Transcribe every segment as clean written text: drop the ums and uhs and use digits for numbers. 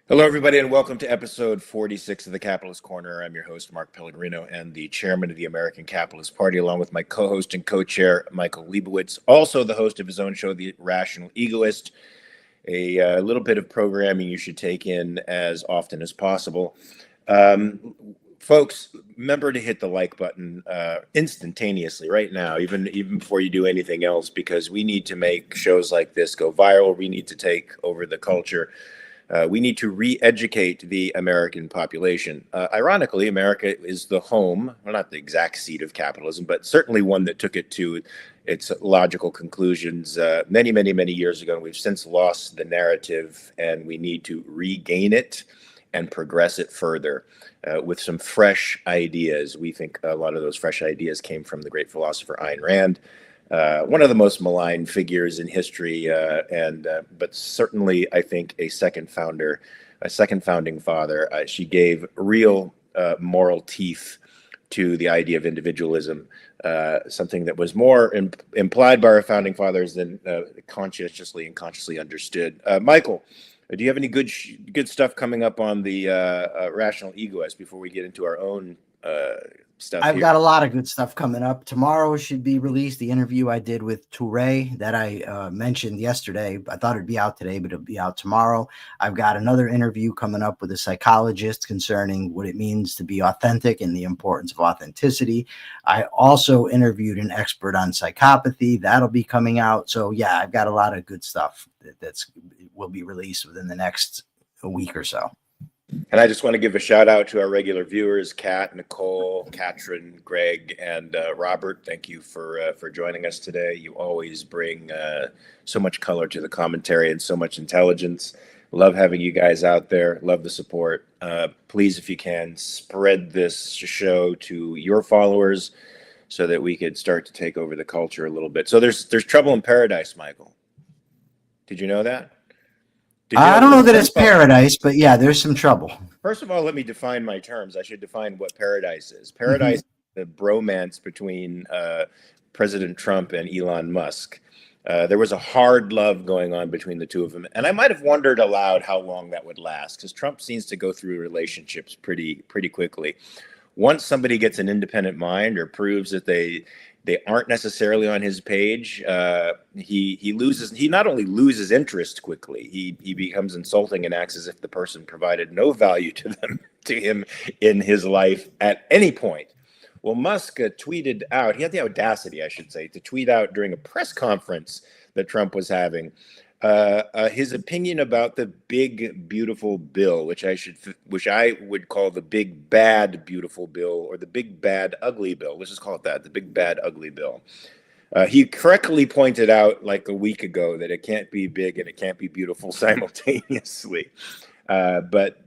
Hello, everybody, and welcome to episode 46 of the Capitalist Corner. I'm your host, Mark Pellegrino, and the chairman of the American Capitalist Party, along with my co-host and co-chair, Michael Liebowitz, also the host of his own show, The Rational Egoist, a little bit of programming you should take in as often as possible. Folks, remember to hit the like button instantaneously right now, even before you do anything else, because we need to make shows like this go viral. We need to take over the culture. We need to re-educate the American population. Ironically, America is the home, well, not the exact seat of capitalism, but certainly one that took it to its logical conclusions many, many, many years ago. And we've since lost the narrative, and we need to regain it and progress it further with some fresh ideas. We think a lot of those fresh ideas came from the great philosopher Ayn Rand. One of the most maligned figures in history, but certainly, I think, a second founding father. She gave real moral teeth to the idea of individualism, something that was more implied by our founding fathers than consciously and consciously understood. Michael, do you have any good stuff coming up on the Rational Egoist before we get into our own stuff? I've got a lot of good stuff coming up. Tomorrow should be released the interview I did with Touré that I mentioned yesterday. I thought it'd be out today, but it'll be out tomorrow. I've got another interview coming up with a psychologist concerning what it means to be authentic and the importance of authenticity. I also interviewed an expert on psychopathy. That'll be coming out. So yeah, I've got a lot of good stuff that's will be released within the next week or so. And I just want to give a shout out to our regular viewers, Kat, Nicole, Katrin, Greg, and Robert. Thank you for joining us today. You always bring so much color to the commentary and so much intelligence. Love having you guys out there. Love the support. Please, if you can, spread this show to your followers so that we could start to take over the culture a little bit. So there's trouble in paradise, Michael. Did you know that? I don't know that it's paradise, but yeah, there's some trouble. First of all, let me define my terms. I should define what paradise is. Paradise is the bromance between President Trump and Elon Musk. There was a hard love going on between the two of them. And I might have wondered aloud how long that would last, because Trump seems to go through relationships pretty quickly. Once somebody gets an independent mind or proves that they aren't necessarily on his page, he not only loses interest quickly, he becomes insulting and acts as if the person provided no value to him in his life at any point. Well, Musk tweeted out, he had the audacity, I should say, to tweet out during a press conference that Trump was having, his opinion about the big beautiful bill, which I would call the big bad beautiful bill, or the big bad ugly bill. Let's just call it that, the big bad ugly bill. He correctly pointed out like a week ago that it can't be big and it can't be beautiful simultaneously. But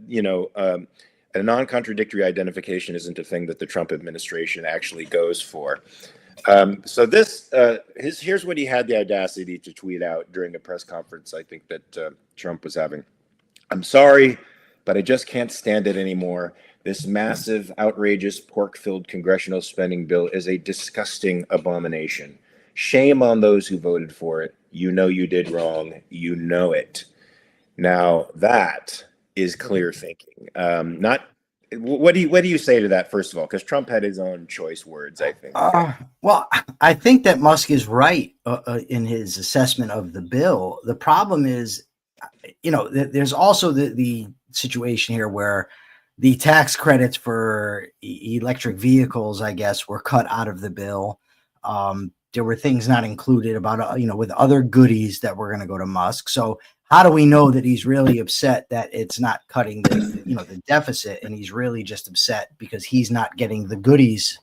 a non-contradictory identification isn't a thing that the Trump administration actually goes for. So here's what he had the audacity to tweet out during a press conference, I think, that Trump was having. "I'm sorry, but I just can't stand it anymore. This massive, outrageous, pork-filled congressional spending bill is a disgusting abomination. Shame on those who voted for it. You know you did wrong. You know it." Now, that is clear thinking. What do you say to that, first of all? Because Trump had his own choice words, I think. Well, I think that Musk is right in his assessment of the bill. The problem is, there's also the situation here where the tax credits for electric vehicles, I guess, were cut out of the bill. There were things not included about, with other goodies that were going to go to Musk. So how do we know that he's really upset that it's not cutting the deficit, and he's really just upset because he's not getting the goodies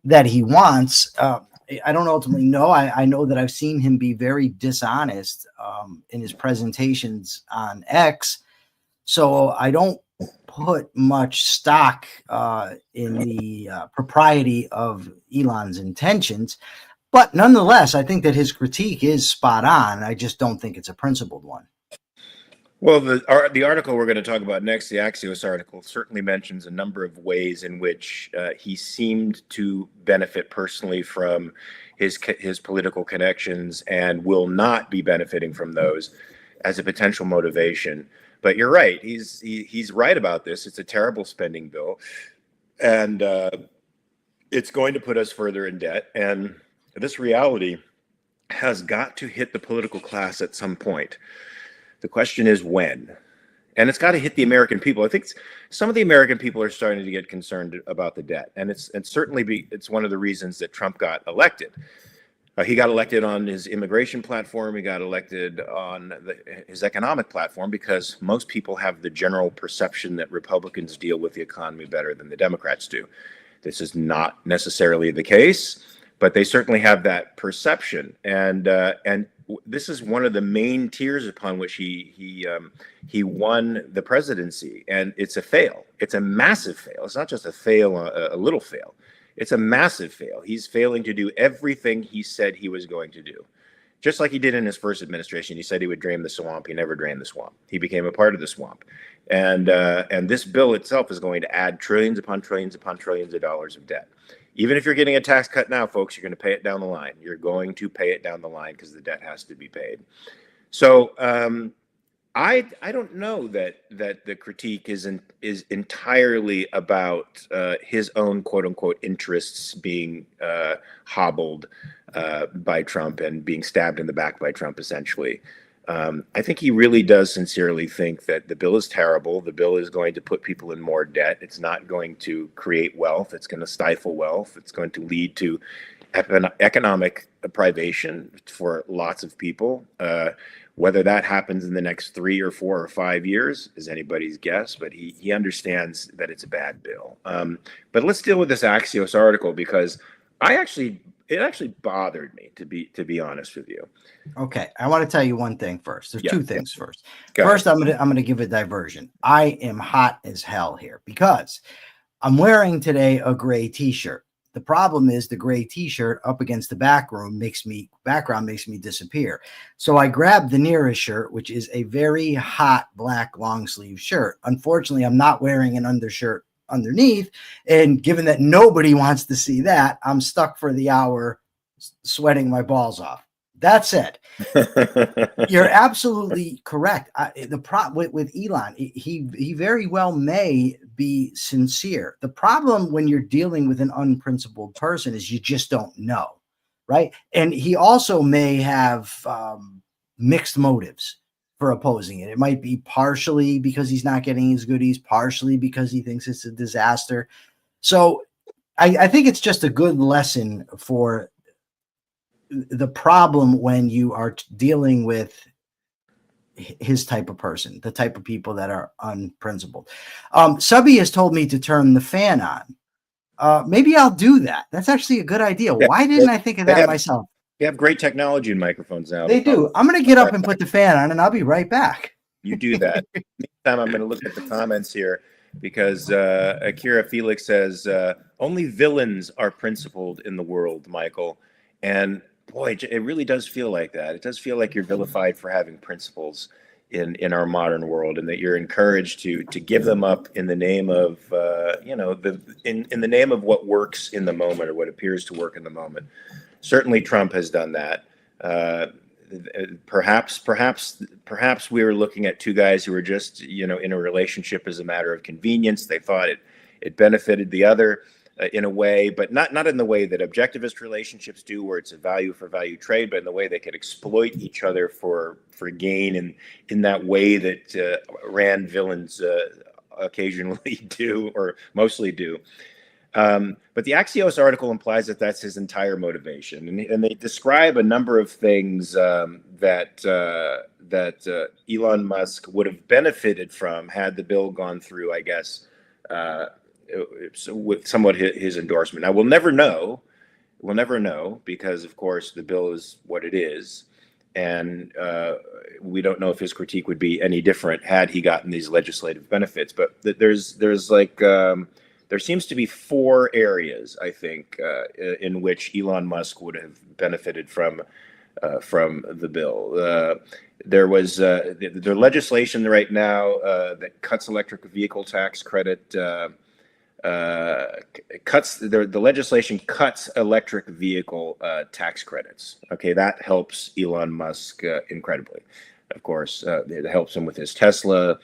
that he wants? I don't ultimately know. I know that I've seen him be very dishonest in his presentations on X. So I don't put much stock in the propriety of Elon's intentions. But nonetheless, I think that his critique is spot on. I just don't think it's a principled one. Well, the article we're going to talk about next, the Axios article, certainly mentions a number of ways in which he seemed to benefit personally from his political connections and will not be benefiting from those. as a potential motivation. But you're right. He's right about this. It's a terrible spending bill, and it's going to put us further in debt. And this reality has got to hit the political class at some point. The question is when. And it's got to hit the American people. I think some of the American people are starting to get concerned about the debt, and it's one of the reasons that Trump got elected. He got elected on his immigration platform. He got elected on his economic platform because most people have the general perception that Republicans deal with the economy better than the Democrats do. This is not necessarily the case, but they certainly have that perception. And this is one of the main tiers upon which he won the presidency. And it's a fail. It's a massive fail. It's not just a fail, a little fail. It's a massive fail. He's failing to do everything he said he was going to do. Just like he did in his first administration. He said he would drain the swamp. He never drained the swamp. He became a part of the swamp. And this bill itself is going to add trillions upon trillions upon trillions of dollars of debt. Even if you're getting a tax cut now, folks, you're going to pay it down the line. You're going to pay it down the line because the debt has to be paid. So I don't know that the critique is entirely about his own quote unquote interests being hobbled by Trump and being stabbed in the back by Trump, essentially. I think he really does sincerely think that the bill is terrible. The bill is going to put people in more debt. It's not going to create wealth. It's going to stifle wealth. It's going to lead to economic privation for lots of people. Whether that happens in the next 3 or 4 or 5 years is anybody's guess, but he understands that it's a bad bill. But let's deal with this Axios article because it actually bothered me, to be honest with you. Okay, I want to tell you one thing first. There's two things first. Go First, ahead. I'm gonna give a diversion. I am hot as hell here because I'm wearing today a gray T-shirt. The problem is the gray T-shirt up against the background makes me disappear. So I grabbed the nearest shirt, which is a very hot black long sleeve shirt. Unfortunately, I'm not wearing an undershirt underneath, and given that nobody wants to see that, I'm stuck for the hour sweating my balls off. That said, you're absolutely correct. The problem with Elon, he very well may be sincere. The problem when you're dealing with an unprincipled person is you just don't know, right? And he also may have mixed motives for opposing it. It might be partially because he's not getting his goodies, partially because he thinks it's a disaster. So I think it's just a good lesson for the problem when you are dealing with his type of person, the type of people that are unprincipled. Subby has told me to turn the fan on. Maybe I'll do that. That's actually a good idea. Yeah, why didn't I think of that myself? They have great technology in microphones now. They do. I'm going to get up and put the fan on, and I'll be right back. You do that. Meantime, I'm going to look at the comments here because Akira Felix says, only villains are principled in the world, Michael. And boy, it really does feel like that. It does feel like you're vilified for having principles in our modern world, and that you're encouraged to give them up in the name of in the name of what works in the moment or what appears to work in the moment. Certainly, Trump has done that. Perhaps we were looking at two guys who were just in a relationship as a matter of convenience. They thought it benefited the other in a way, but not in the way that objectivist relationships do, where it's a value for value trade, but in the way they could exploit each other for gain, and in that way that Rand villains occasionally do, or mostly do. But the Axios article implies that that's his entire motivation, and they describe a number of things that Elon Musk would have benefited from had the bill gone through, I guess, with somewhat his endorsement. Now we'll never know because, of course, the bill is what it is, and we don't know if his critique would be any different had he gotten these legislative benefits. But there's like there seems to be 4 areas, I think, in which Elon Musk would have benefited from the bill. There was the legislation right now that cuts electric vehicle tax credit. The legislation cuts electric vehicle tax credits. Okay, that helps Elon Musk incredibly. of course. It helps him with his Tesla.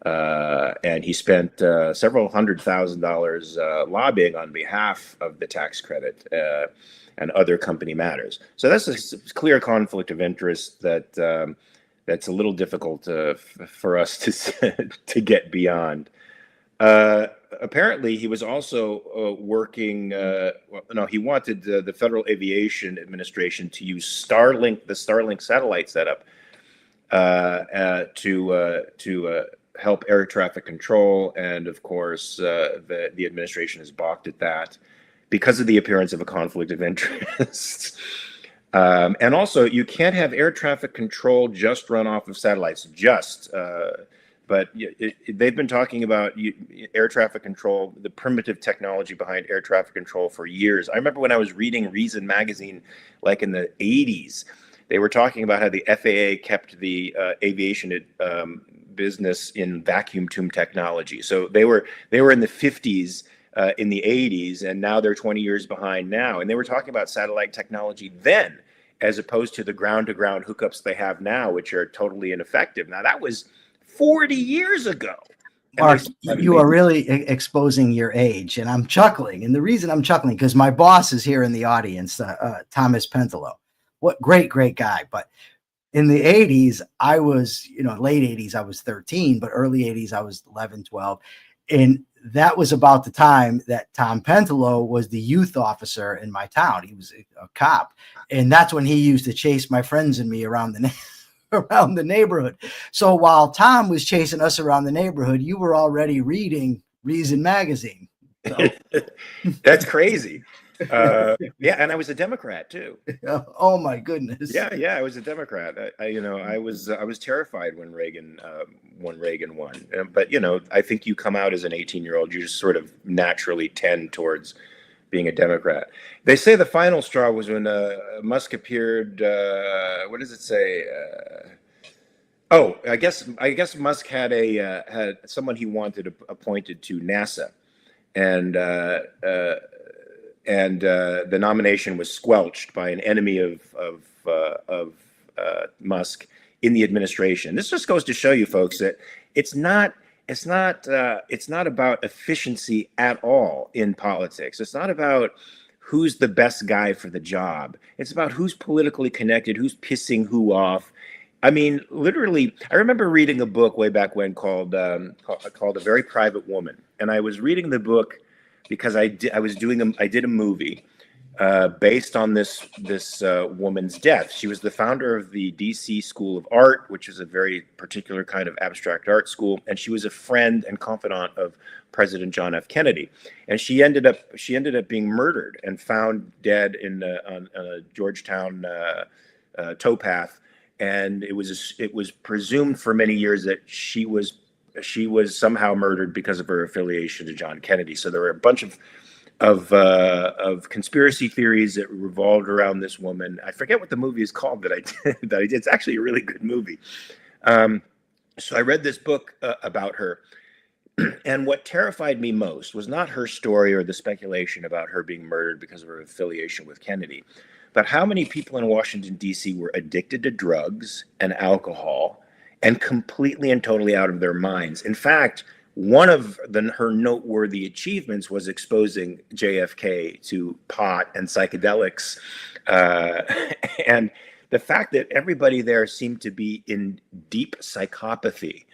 And he spent several $100,000 lobbying on behalf of the tax credit and other company matters. So that's a clear conflict of interest that that's a little difficult for us to get beyond. Apparently, he was also working. Well, no, he wanted the Federal Aviation Administration to use Starlink, the Starlink satellite setup, to help air traffic control, and of course, the administration has balked at that because of the appearance of a conflict of interest. And also, you can't have air traffic control just run off of satellites. But they've been talking about air traffic control, the primitive technology behind air traffic control for years. I remember when I was reading Reason magazine, like in the 80s, they were talking about how the FAA kept the aviation business in vacuum tube technology. So they were in the 50s, in the 80s, and now they're 20 years behind now. And they were talking about satellite technology then, as opposed to the ground-to-ground hookups they have now, which are totally ineffective. Now, that was 40 years ago. Mark, you are really exposing your age, and I'm chuckling. And the reason I'm chuckling, because my boss is here in the audience, Thomas Pentelow. What great guy. But in the 80s, I was, late 80s, I was 13, but early 80s, I was 11, 12. And that was about the time that Tom Pentelow was the youth officer in my town. He was a cop. And that's when he used to chase my friends and me around the neighborhood. So while Tom was chasing us around the neighborhood, you were already reading Reason magazine. So. That's crazy. Yeah, and I was a Democrat too. Oh my goodness. Yeah, I was a Democrat. I was terrified when Reagan won. But I think you come out as an 18-year-old, you just sort of naturally tend towards being a Democrat. They say the final straw was when Musk appeared. What does it say? I guess Musk had had someone he wanted appointed to NASA, and the nomination was squelched by an enemy of Musk in the administration. This just goes to show you, folks, that it's not about efficiency at all in politics. It's not about who's the best guy for the job. It's about who's politically connected, who's pissing who off. I mean, literally, I remember reading a book way back when called A Very Private Woman, and I was reading the book because I did a movie based on this woman's death. She was the founder of the DC School of Art, which is a very particular kind of abstract art school, and she was a friend and confidant of President John F. Kennedy. And she ended up being murdered and found dead on a Georgetown towpath. And it was presumed for many years that she was somehow murdered because of her affiliation to John Kennedy. So there were a bunch of conspiracy theories that revolved around this woman. I forget what the movie is called that I did. It's actually a really good movie. So I read this book about her, and what terrified me most was not her story or the speculation about her being murdered because of her affiliation with Kennedy, but how many people in Washington, D.C. were addicted to drugs and alcohol and completely and totally out of their minds. In fact, one of her noteworthy achievements was exposing JFK to pot and psychedelics. And the fact that everybody there seemed to be in deep psychopathy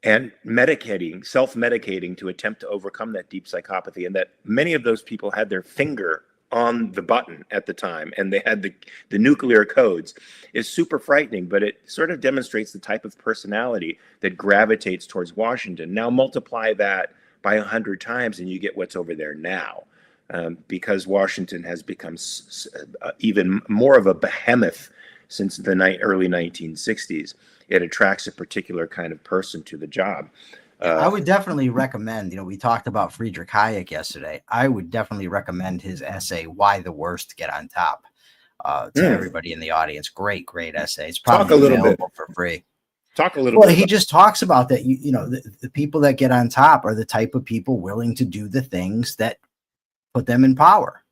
and self-medicating to attempt to overcome that deep psychopathy, and that many of those people had their finger on the button at the time, and they had the nuclear codes, is super frightening, but it sort of demonstrates the type of personality that gravitates towards Washington. Now multiply that by 100 times and you get what's over there now, because Washington has become even more of a behemoth since the early 1960s. It attracts a particular kind of person to the job. I would definitely recommend, we talked about Friedrich Hayek yesterday. I would definitely recommend his essay, Why the Worst Get on Top, to everybody in the audience. Great essay. It's probably available for free. Talk a little bit. Well, he just talks about that, the people that get on top are the type of people willing to do the things that put them in power.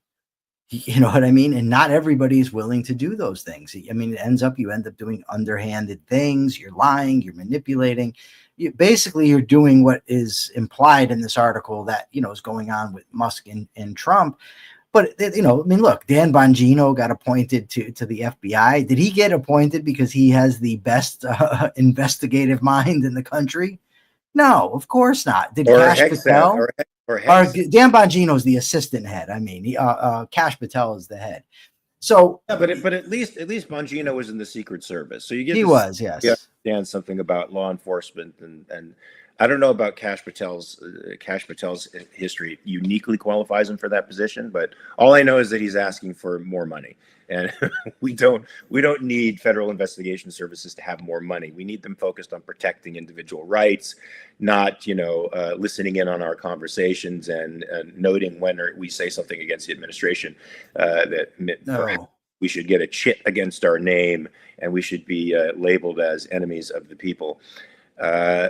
You know what I mean? And not everybody's willing to do those things. I mean, you end up doing underhanded things. You're lying, you're manipulating. You're doing what is implied in this article that, is going on with Musk and Trump. But, I mean, look, Dan Bongino got appointed to the FBI. Did he get appointed because he has the best investigative mind in the country? No, of course not. Did Cash Patel? Dan Bongino is the assistant head. I mean, Cash Patel is the head. So, yeah, but at least Bongino was in the Secret Service, so he was, yes. You understand something about law enforcement, and I don't know about Cash Patel's history uniquely qualifies him for that position, but all I know is that he's asking for more money, and we don't need federal investigation services to have more money. We need them focused on protecting individual rights, not listening in on our conversations and noting when we say something against the administration that perhaps we should get a chip against our name and we should be labeled as enemies of the people. All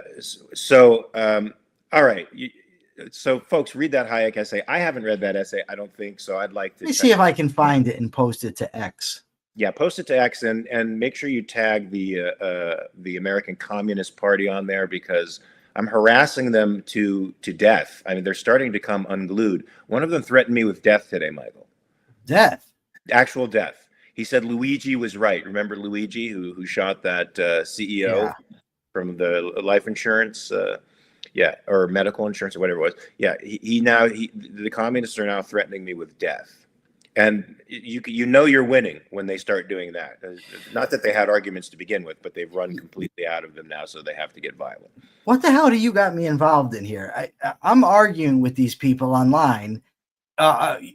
right. So folks, read that Hayek essay. I haven't read that essay. I don't think so. I'd like to. Let me see if I can find it and post it to X. Yeah, post it to X and make sure you tag the American Communist Party on there, because I'm harassing them to death. I mean, they're starting to come unglued. One of them threatened me with death today, Michael. Death? Actual death. He said Luigi was right. Remember Luigi who shot that CEO? Yeah. From the life insurance, or medical insurance or whatever it was. Yeah, the communists are now threatening me with death, and you're winning when they start doing that. Not that they had arguments to begin with, but they've run completely out of them now, so they have to get violent. What the hell do you got me involved in here? I'm arguing with these people online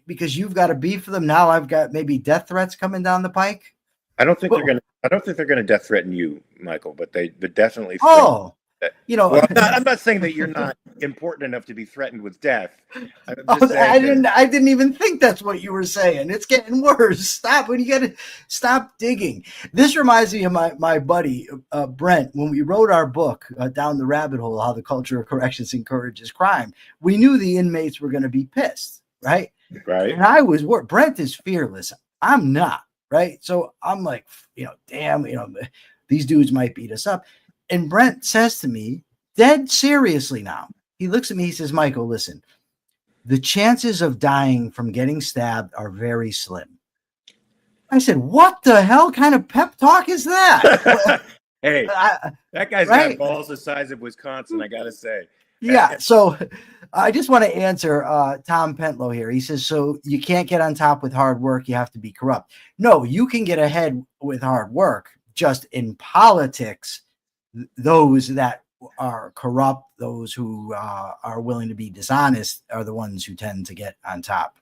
because you've got a beef for them. Now I've got maybe death threats coming down the pike. I don't think they're gonna death threaten you, Michael, but they definitely. Well, I'm not saying that you're not important enough to be threatened with death. I didn't even think that's what you were saying. It's getting worse. Stop. When you gotta stop digging. This reminds me of my buddy Brent. When we wrote our book, Down the Rabbit Hole: How the Culture of Corrections Encourages Crime, we knew the inmates were going to be pissed, right? Right. And I was worried. Brent is fearless. I'm not. Right. So I'm like, damn, these dudes might beat us up. And Brent says to me, dead seriously now, he looks at me, he says, Michael, listen, the chances of dying from getting stabbed are very slim. I said, what the hell kind of pep talk is that? Hey, that guy's got balls the size of Wisconsin, I got to say. Yeah. So I just want to answer Tom Pentlow here. He says, so you can't get on top with hard work. You have to be corrupt. No, you can get ahead with hard work. Just in politics, those that are corrupt, those who are willing to be dishonest are the ones who tend to get on top.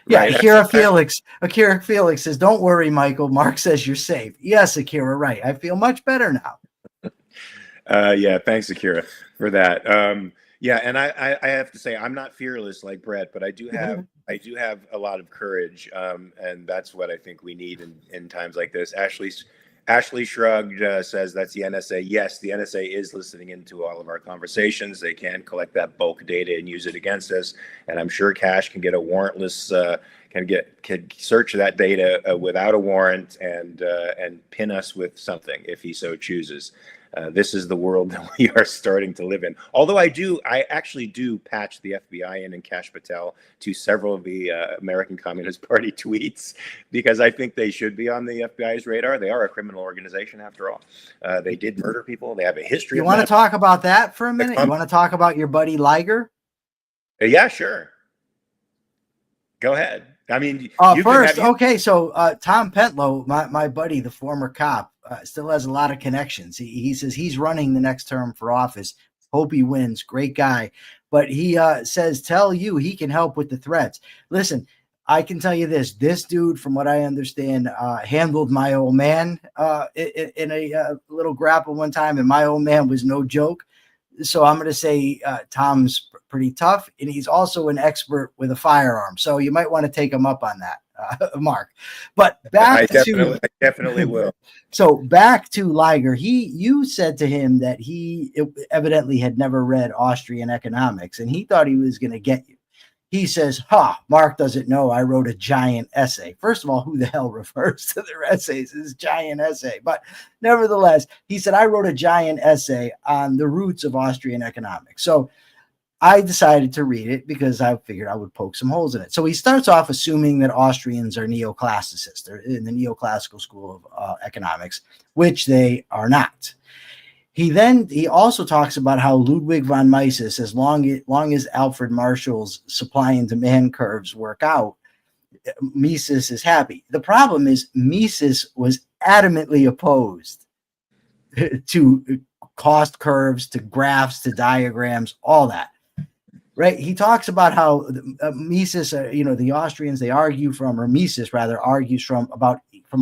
Yeah. Right. Akira Felix says, don't worry, Michael. Mark says you're safe. Yes, Akira. Right. I feel much better now. Yeah, thanks, Akira, for that. And I have to say, I'm not fearless like Brett, but I do have a lot of courage, and that's what I think we need in times like this. Ashley Shrugged says that's the NSA. Yes, the NSA is listening into all of our conversations. They can collect that bulk data and use it against us, and I'm sure Cash can get a warrantless can search that data without a warrant and pin us with something if he so chooses. This is the world that we are starting to live in. Although I actually do patch the FBI and Cash Patel to several of the American Communist Party tweets, because I think they should be on the FBI's radar. They are a criminal organization after all. They did murder people. They have a history. You want to talk about that for a minute? You want to talk about your buddy Liger? Yeah, sure. Go ahead. I mean, first, okay. So Tom Pentlow, my buddy, the former cop, still has a lot of connections. He says he's running the next term for office. Hope he wins. Great guy. But he says, tell you he can help with the threats. Listen, I can tell you this. This dude, from what I understand, handled my old man in a little grapple one time, and my old man was no joke. So I'm going to say Tom's pretty tough, and he's also an expert with a firearm. So you might want to take him up on that, Mark. But I definitely will. So back to Liger. You said to him that he evidently had never read Austrian economics, and he thought he was going to get you. he says, Mark doesn't know I wrote a giant essay. First of all, who the hell refers to their essays as giant essay? But nevertheless, he said, I wrote a giant essay on the roots of Austrian economics. So I decided to read it because I figured I would poke some holes in it. So he starts off assuming that Austrians are neoclassicists. They're in the neoclassical school of economics, which they are not. He also talks about how Ludwig von Mises, as long as Alfred Marshall's supply and demand curves work out, Mises is happy. The problem is Mises was adamantly opposed to cost curves, to graphs, to diagrams, all that. Right? He talks about how Mises, the Austrians, they argue from, or Mises rather argues from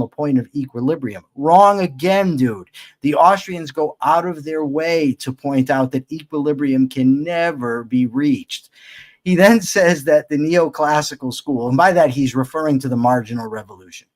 a point of equilibrium. Wrong again, dude. The Austrians go out of their way to point out that equilibrium can never be reached. He then says that the neoclassical school, and by that he's referring to the marginal revolution.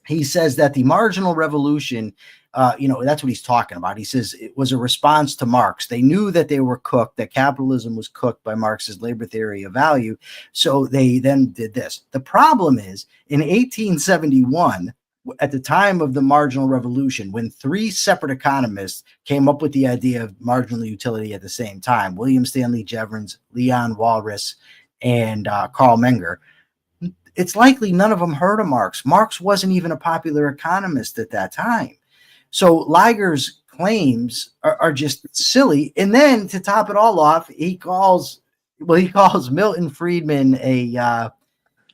He says that the marginal revolution, that's what he's talking about. He says it was a response to Marx. They knew that they were cooked, that capitalism was cooked by Marx's labor theory of value. So they then did this. The problem is in 1871, at the time of the marginal revolution, when three separate economists came up with the idea of marginal utility at the same time, William Stanley Jevons, Leon Walras, and Karl Menger, it's likely none of them heard of Marx. Marx wasn't even a popular economist at that time. So Liger's claims are just silly. And then to top it all off, he calls Milton Friedman a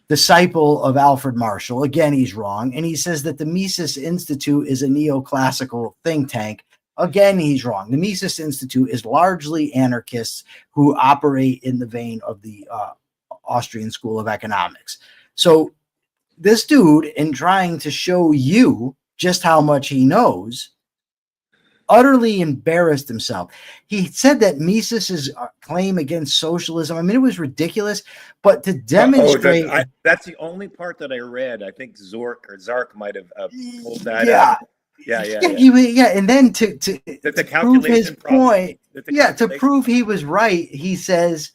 disciple of Alfred Marshall. Again, he's wrong. And he says that the Mises Institute is a neoclassical think tank. Again, he's wrong. The Mises Institute is largely anarchists who operate in the vein of the Austrian School of Economics. So this dude, in trying to show you just how much he knows, utterly embarrassed himself. He said that Mises's claim against socialism, I mean, it was ridiculous, but to demonstrate... that's the only part that I read. I think Zark might have pulled that out. Yeah. And then to prove his point, to prove he was right, he says,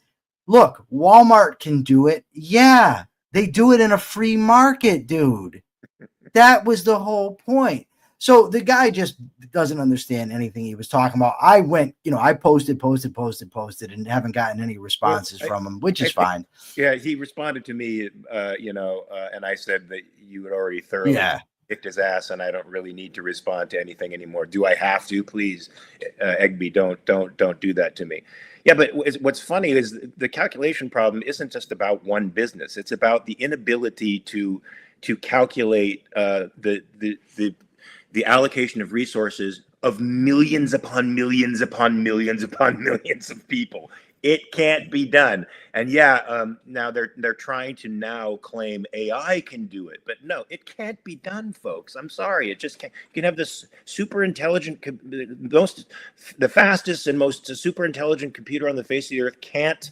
look, Walmart can do it. Yeah, they do it in a free market, dude. That was the whole point. So the guy just doesn't understand anything he was talking about. I went, I posted, and haven't gotten any responses from him, which is fine. Yeah, he responded to me, and I said that you had already thoroughly kicked his ass, and I don't really need to respond to anything anymore. Do I have to? Please, Egby, don't do that to me. Yeah, but what's funny is the calculation problem isn't just about one business. It's about the inability to calculate the allocation of resources of millions upon millions upon millions upon millions of people. It can't be done. And now they're trying to now claim AI can do it, but no, it can't be done, folks. I'm sorry, it just can't. You can have this super intelligent, the fastest and most super intelligent computer on the face of the earth can't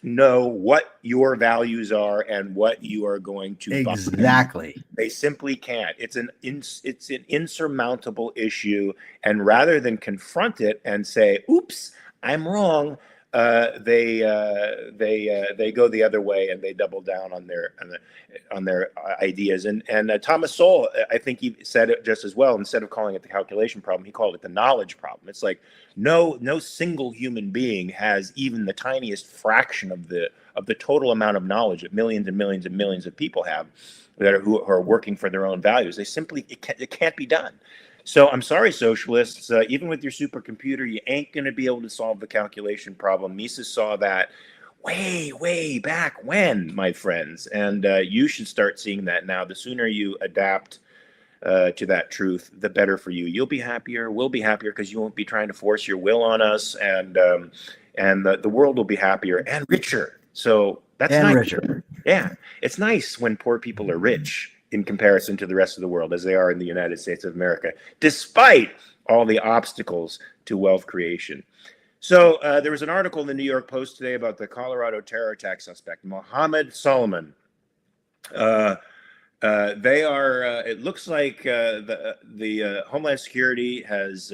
know what your values are and what you are going to exactly buy. They simply can't. It's an insurmountable issue, and rather than confront it and say, "Oops, I'm wrong," they go the other way and they double down on their ideas. And Thomas Sowell, I think he said it just as well. Instead of calling it the calculation problem, he called it the knowledge problem. It's like no single human being has even the tiniest fraction of the total amount of knowledge that millions and millions and millions of people have who are working for their own values. They simply it can't be done. So I'm sorry, socialists, even with your supercomputer, you ain't going to be able to solve the calculation problem. Mises saw that way back when, my friends, and you should start seeing that now. The sooner you adapt to that truth, the better for you. You'll be happier, we'll be happier, because you won't be trying to force your will on us, and the world will be happier and richer. So that's nice. Richer. Yeah, it's nice when poor people are rich in comparison to the rest of the world, as they are in the United States of America, despite all the obstacles to wealth creation. So there was an article in the New York Post today about the Colorado terror attack suspect, Mohammed Solomon. They are, it looks like the Homeland Security has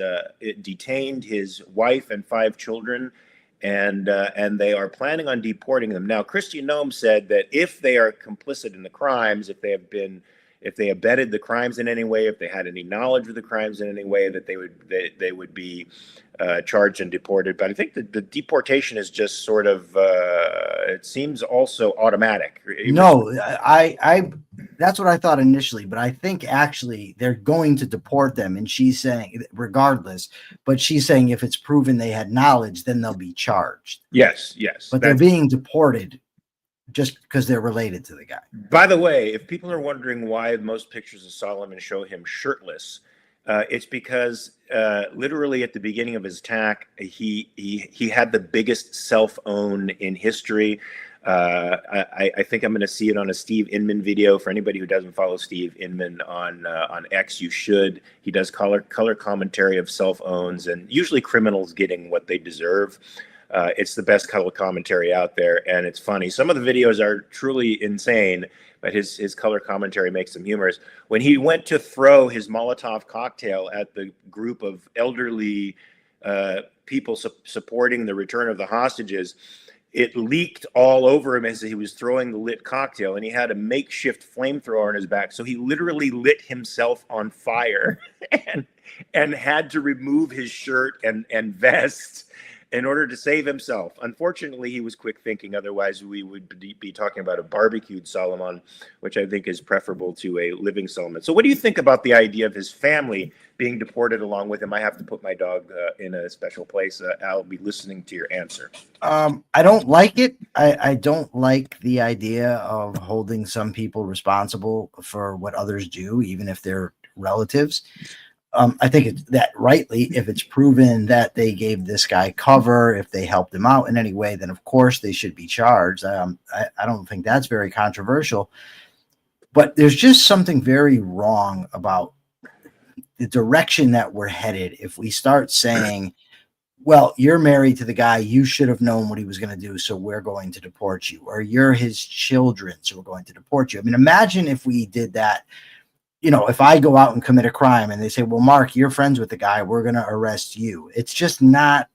detained his wife and 5 children and they are planning on deporting them. Now, Kristi Noem said that if they are complicit in the crimes, if they abetted the crimes in any way, if they had any knowledge of the crimes in any way, that they would be charged and deported. But I think that the deportation is just sort of it seems also automatic. No, I that's what I thought initially, but I think actually they're going to deport them, and she's saying regardless, but she's saying if it's proven they had knowledge, then they'll be charged. Yes, but they're being deported just because they're related to the guy. By the way, if people are wondering why most pictures of Solomon show him shirtless, it's because literally at the beginning of his attack, he had the biggest self-own in history. I think I'm going to see it on a Steve Inman video. For anybody who doesn't follow Steve Inman on X, you should. He does color commentary of self-owns, and usually criminals getting what they deserve. It's the best color commentary out there, and it's funny. Some of the videos are truly insane, but his color commentary makes them humorous. When he went to throw his Molotov cocktail at the group of elderly people supporting the return of the hostages, it leaked all over him as he was throwing the lit cocktail, and he had a makeshift flamethrower on his back. So he literally lit himself on fire and had to remove his shirt and vest in order to save himself. Unfortunately, he was quick thinking. Otherwise, we would be talking about a barbecued Solomon, which I think is preferable to a living Solomon. So what do you think about the idea of his family being deported along with him? I have to put my dog in a special place. I'll be listening to your answer. I don't like it. I don't like the idea of holding some people responsible for what others do, even if they're relatives. I think that rightly, if it's proven that they gave this guy cover, if they helped him out in any way, then of course they should be charged. I don't think that's very controversial, but there's just something very wrong about the direction that we're headed. If we start saying, well, you're married to the guy, you should have known what he was going to do, so we're going to deport you, or you're his children, so we're going to deport you. I mean, imagine if we did that. You know, if I go out and commit a crime and they say, well, Mark, you're friends with the guy, we're going to arrest you. It's just not,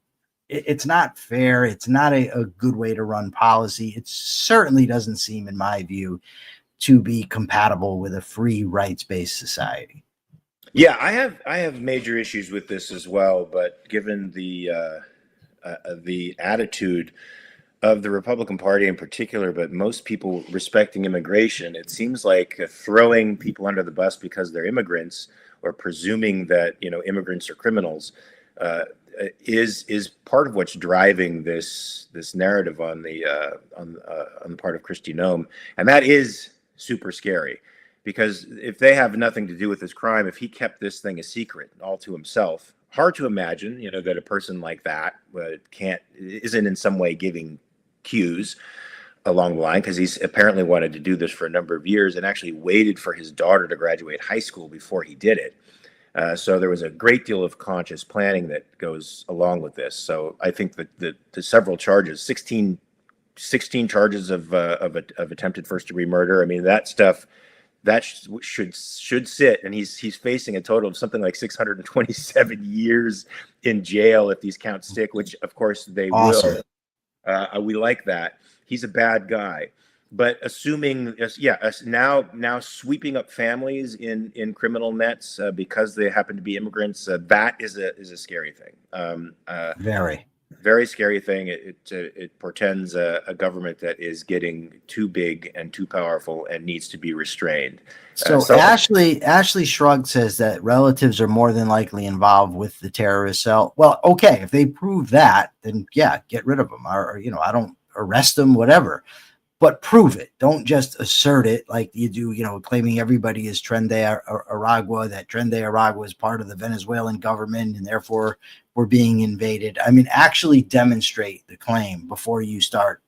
it's not fair. It's not a good way to run policy. It certainly doesn't seem, in my view, to be compatible with a free rights-based society. Yeah, I have major issues with this as well, but given the attitude of the Republican Party in particular, but most people respecting immigration, it seems like throwing people under the bus because they're immigrants, or presuming that immigrants are criminals, is part of what's driving this narrative on the part of Kristi Noem, and that is super scary. Because if they have nothing to do with this crime, if he kept this thing a secret all to himself, hard to imagine, that a person like that isn't in some way giving cues along the line, because he's apparently wanted to do this for a number of years and actually waited for his daughter to graduate high school before he did it. So there was a great deal of conscious planning that goes along with this. So I think that the several charges, 16 charges of attempted first-degree murder. I mean, that stuff that should sit, and he's facing a total of something like 627 years in jail if these counts stick, which of course they will. We like that. He's a bad guy, but assuming, now sweeping up families in criminal nets because they happen to be immigrants, that is a scary thing. Very scary thing. It portends a government that is getting too big and too powerful and needs to be restrained. So Ashley Shrug says that relatives are more than likely involved with the terrorist cell. Well, okay, if they prove that, then yeah, get rid of them. Or I don't arrest them, whatever. But prove it. Don't just assert it like you do, claiming everybody is Tren de Aragua, that Tren de Aragua is part of the Venezuelan government and therefore we're being invaded. I mean, actually demonstrate the claim before you start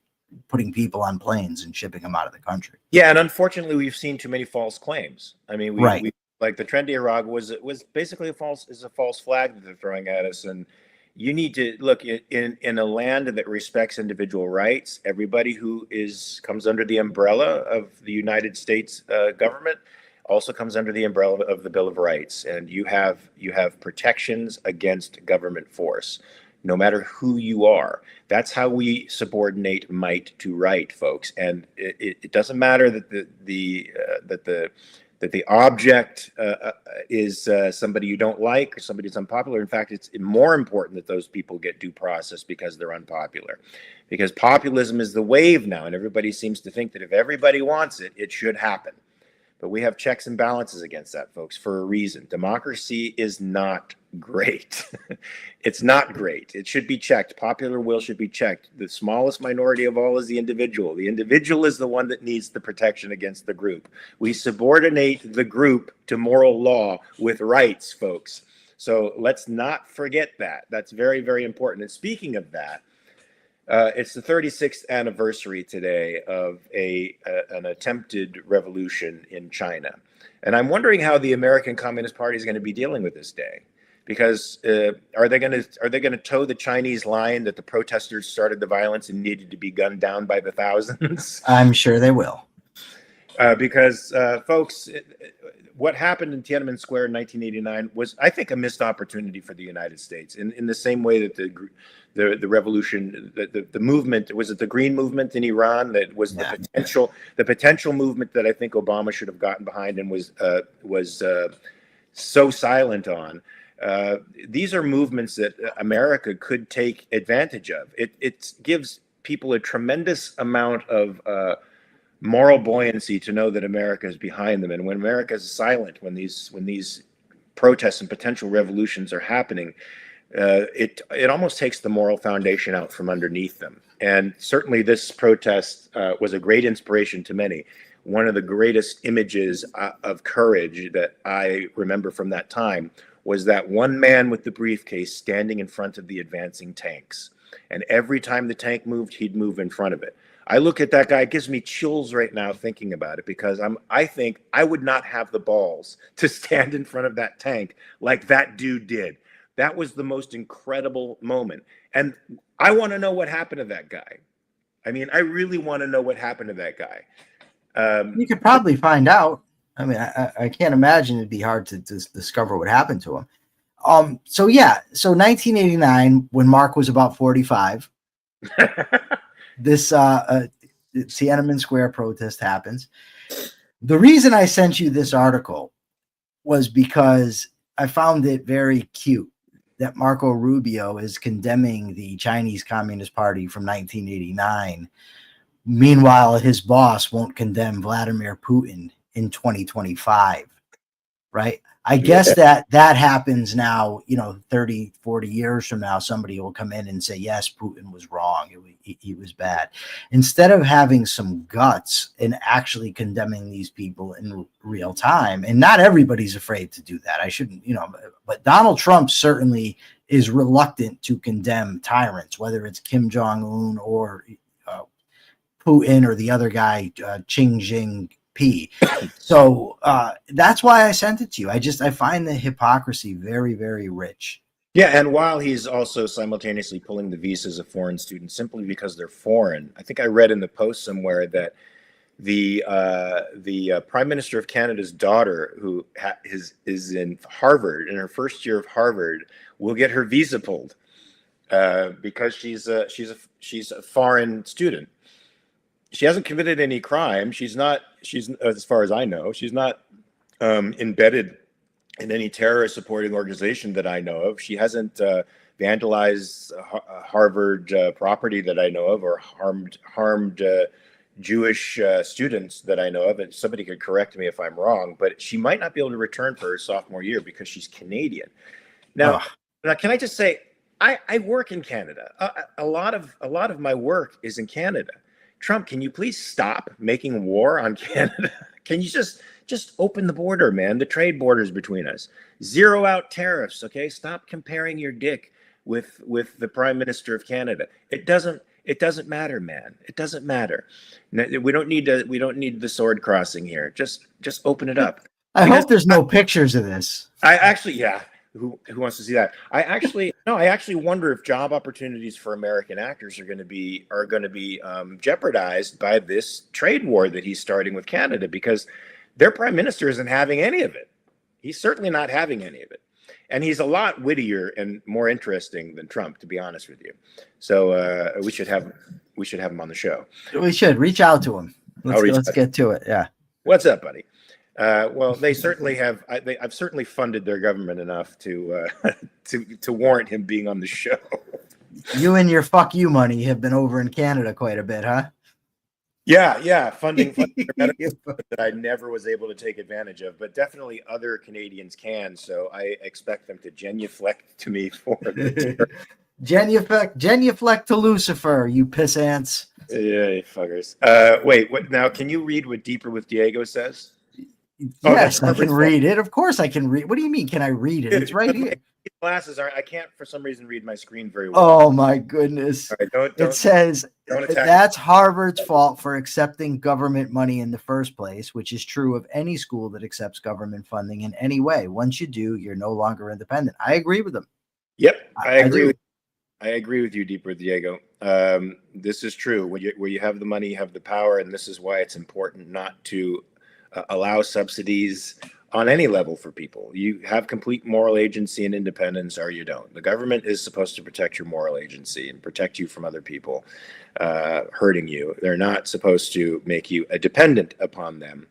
putting people on planes and shipping them out of the country. Yeah, and unfortunately, we've seen too many false claims. I mean, we like the Tren de Aragua was basically a false flag that they're throwing at us, and you need to look in a land that respects individual rights. Everybody who comes under the umbrella of the United States government also comes under the umbrella of the Bill of Rights, and you have protections against government force. no matter who you are. That's how we subordinate might to right, folks. And it doesn't matter that the object is somebody you don't like or somebody who's unpopular. In fact, it's more important that those people get due process because they're unpopular. Because populism is the wave now, and everybody seems to think that if everybody wants it, it should happen. But we have checks and balances against that, folks, for a reason. Democracy is not great. It's not great. It should be checked. Popular will should be checked. The smallest minority of all is the individual. The individual is the one that needs the protection against the group. We subordinate the group to moral law with rights, folks. So let's not forget that. That's very, very important. And speaking of that, it's the 36th anniversary today of an attempted revolution in China. And I'm wondering how the American Communist Party is going to be dealing with this day. Because are they going to toe the Chinese line that the protesters started the violence and needed to be gunned down by the thousands? I'm sure they will. Because folks, what happened in Tiananmen Square in 1989 was, I think, a missed opportunity for the United States. In the same way that the revolution, the movement, was it the Green Movement in Iran that was the potential movement that I think Obama should have gotten behind and was so silent on. These are movements that America could take advantage of. It gives people a tremendous amount of moral buoyancy to know that America is behind them. And when America is silent, when these protests and potential revolutions are happening, it almost takes the moral foundation out from underneath them. And certainly this protest was a great inspiration to many. One of the greatest images of courage that I remember from that time was that one man with the briefcase standing in front of the advancing tanks. And every time the tank moved, he'd move in front of it. I look at that guy, it gives me chills right now thinking about it, because I think I would not have the balls to stand in front of that tank like that dude did. That was the most incredible moment. And I want to know what happened to that guy. I mean, I really want to know what happened to that guy. You could probably find out. I mean, I can't imagine it'd be hard to discover what happened to him. So 1989, when Mark was about 45, this Tiananmen Square protest happens. The reason I sent you this article was because I found it very cute that Marco Rubio is condemning the Chinese Communist Party from 1989. Meanwhile, his boss won't condemn Vladimir Putin in 2025, right? I guess that happens now, 30, 40 years from now, somebody will come in and say, yes, Putin was wrong. He was bad. Instead of having some guts and actually condemning these people in real time. And not everybody's afraid to do that. I shouldn't, but Donald Trump certainly is reluctant to condemn tyrants, whether it's Kim Jong-un or Putin or the other guy, Xi Jinping. So that's why I sent it to you. I find the hypocrisy very, very rich. Yeah, and while he's also simultaneously pulling the visas of foreign students simply because they're foreign, I think I read in the Post somewhere that the Prime Minister of Canada's daughter, who is in Harvard, in her first year of Harvard, will get her visa pulled because she's a foreign student. She hasn't committed any crime. She's as far as I know, she's not embedded in any terrorist supporting organization that I know of. She hasn't vandalized Harvard property that I know of, or harmed Jewish students that I know of. And somebody could correct me if I'm wrong, but she might not be able to return for her sophomore year because she's Canadian. Now, can I just say, I work in Canada. A lot of my work is in Canada. Trump, can you please stop making war on Canada? Can you just open the border, man? The trade borders between us. Zero out tariffs, okay? Stop comparing your dick with the Prime Minister of Canada. It doesn't matter, man. It doesn't matter. We don't need the sword crossing here. Just open it up. I hope there's no pictures of this. Who wants to see that? I actually wonder if job opportunities for American actors are going to be jeopardized by this trade war that he's starting with Canada, because their prime minister isn't having any of it. He's certainly not having any of it. And he's a lot wittier and more interesting than Trump, to be honest with you. So we should have him on the show. We should reach out to him. Let's get to it. Yeah. What's up, buddy? Well, they certainly have. I've certainly funded their government enough to warrant him being on the show. You and your fuck you money have been over in Canada quite a bit, huh? Yeah, funding that I never was able to take advantage of, but definitely other Canadians can. So I expect them to genuflect to me for the genuflect to Lucifer, you piss ants. Yeah, fuckers. Wait, what? Now, can you read what Deeper with Diego says? Yes, I can read it. Of course, I can read. What do you mean? Can I read it? It's right here. Glasses are. I can't, for some reason, read my screen very well. Oh my goodness! Right, don't, it says that's Harvard's fault for accepting government money in the first place, which is true of any school that accepts government funding in any way. Once you do, you're no longer independent. I agree with them. Yep, I agree. I agree with you, Deeper Diego. This is true. Where you have the money, you have the power, and this is why it's important not to allow subsidies on any level for people. You have complete moral agency and independence, or you don't. The government is supposed to protect your moral agency and protect you from other people hurting you. They're not supposed to make you a dependent upon them.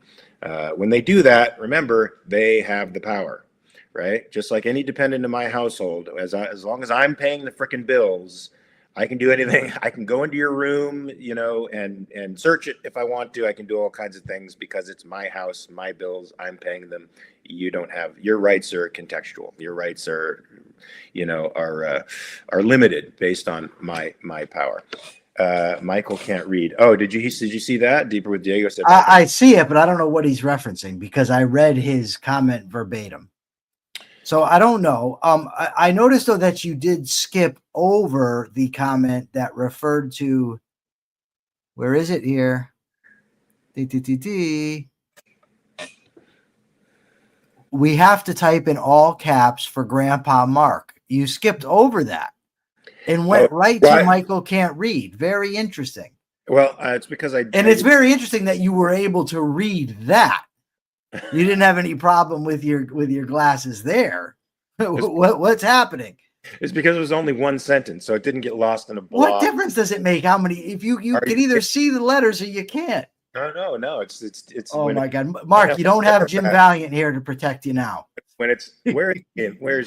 When they do that, remember, they have the power, right? Just like any dependent in my household, as long as I'm paying the frickin' bills, I can do anything. I can go into your room, and search it if I want to. I can do all kinds of things because it's my house, my bills. I'm paying them. You don't have your rights are contextual. Your rights are, are limited based on my power. Michael can't read. Oh, did you see that? Deeper with Diego said. I see it, but I don't know what he's referencing because I read his comment verbatim. So I don't know. I noticed though that you did skip over the comment that referred to, where is it here? We have to type in all caps for Grandpa Mark. You skipped over that and went right to Michael can't read. Very interesting. Well, it's because it's very interesting that you were able to read that. You didn't have any problem with your glasses there. What's happening? It's because it was only one sentence, so it didn't get lost in a blob. What difference does it make? How many? If you can either see the letters or you can't. No. It's. Oh my God, Mark! You don't have Jim Valiant here to protect you now. Where's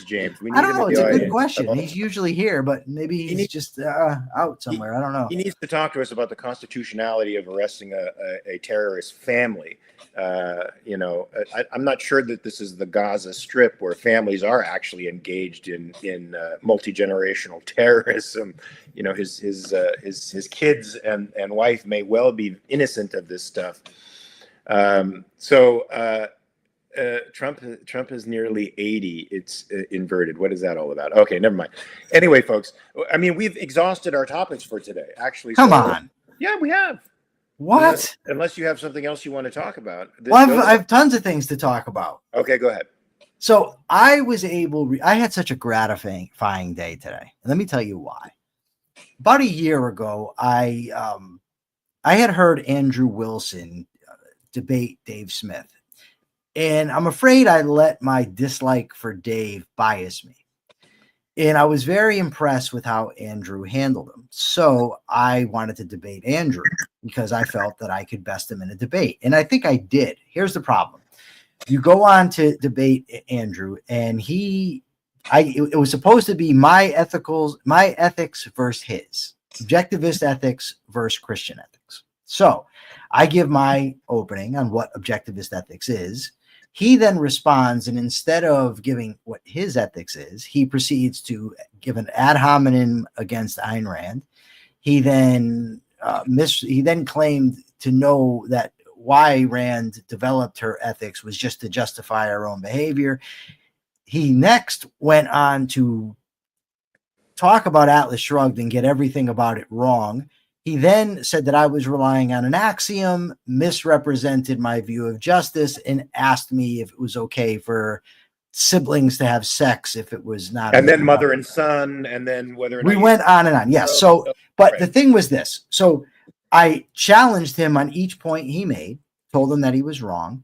James? I don't know. It's a good question. He's usually here, but maybe he's just out somewhere. I don't know. He needs to talk to us about the constitutionality of arresting a terrorist family. I'm not sure that this is the Gaza Strip where families are actually engaged in multi-generational terrorism. His kids and wife may well be innocent of this stuff. Trump is nearly 80. It's inverted. What is that all about? Okay, never mind. Anyway, folks, I mean, we've exhausted our topics for today. Actually, come on. Yeah, we have. What? Unless you have something else you want to talk about. Well, I have tons of things to talk about. Okay, go ahead. So I had such a gratifying day today. Let me tell you why. About a year ago, I had heard Andrew Wilson debate Dave Smith. And I'm afraid I let my dislike for Dave bias me. And I was very impressed with how Andrew handled him. So I wanted to debate Andrew because I felt that I could best him in a debate. And I think I did. Here's the problem. You go on to debate Andrew, and it was supposed to be my ethics versus his. Objectivist ethics versus Christian ethics. So I give my opening on what objectivist ethics is. He then responds, and instead of giving what his ethics is, he proceeds to give an ad hominem against Ayn Rand. He then claimed to know that why Rand developed her ethics was just to justify her own behavior. He next went on to talk about Atlas Shrugged and get everything about it wrong. He then said that I was relying on an axiom, misrepresented my view of justice, and asked me if it was okay for siblings to have sex if it was not. And then mother and son, and then whether or not we went on and on. Yes. But the thing was this. So I challenged him on each point he made, told him that he was wrong.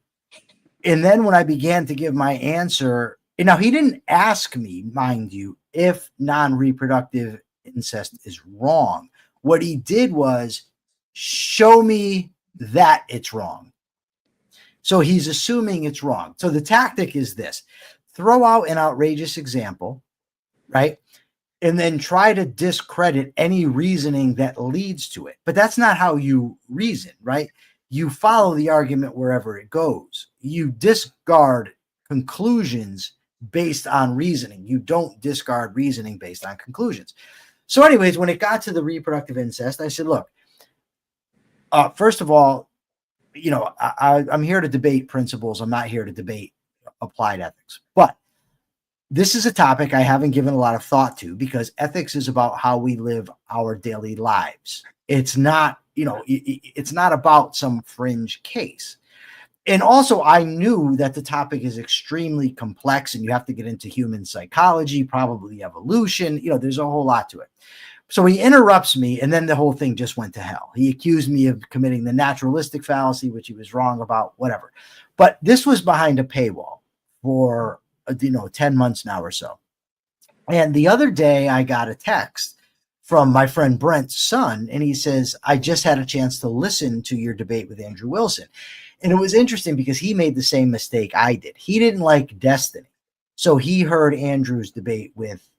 And then when I began to give my answer, And now, he didn't ask me, mind you, if non-reproductive incest is wrong. What he did was show me that it's wrong. So he's assuming it's wrong. So the tactic is this: throw out an outrageous example, right? And then try to discredit any reasoning that leads to it. But that's not how you reason, right? You follow the argument wherever it goes. You discard conclusions based on reasoning. You don't discard reasoning based on conclusions. So anyways, when it got to the reproductive incest, I said, look, first of all, I'm here to debate principles. I'm not here to debate applied ethics. But this is a topic I haven't given a lot of thought to, because ethics is about how we live our daily lives. It's not, it's not about some fringe case. And also, I knew that the topic is extremely complex, and you have to get into human psychology, probably evolution. There's a whole lot to it. So he interrupts me, and then the whole thing just went to hell. He accused me of committing the naturalistic fallacy, which he was wrong about, whatever. But this was behind a paywall for 10 months now or so. And the other day I got a text from my friend Brent's son, and he says, I just had a chance to listen to your debate with Andrew Wilson. And it was interesting because he made the same mistake I did. He didn't like Destiny. So he heard Andrew's debate with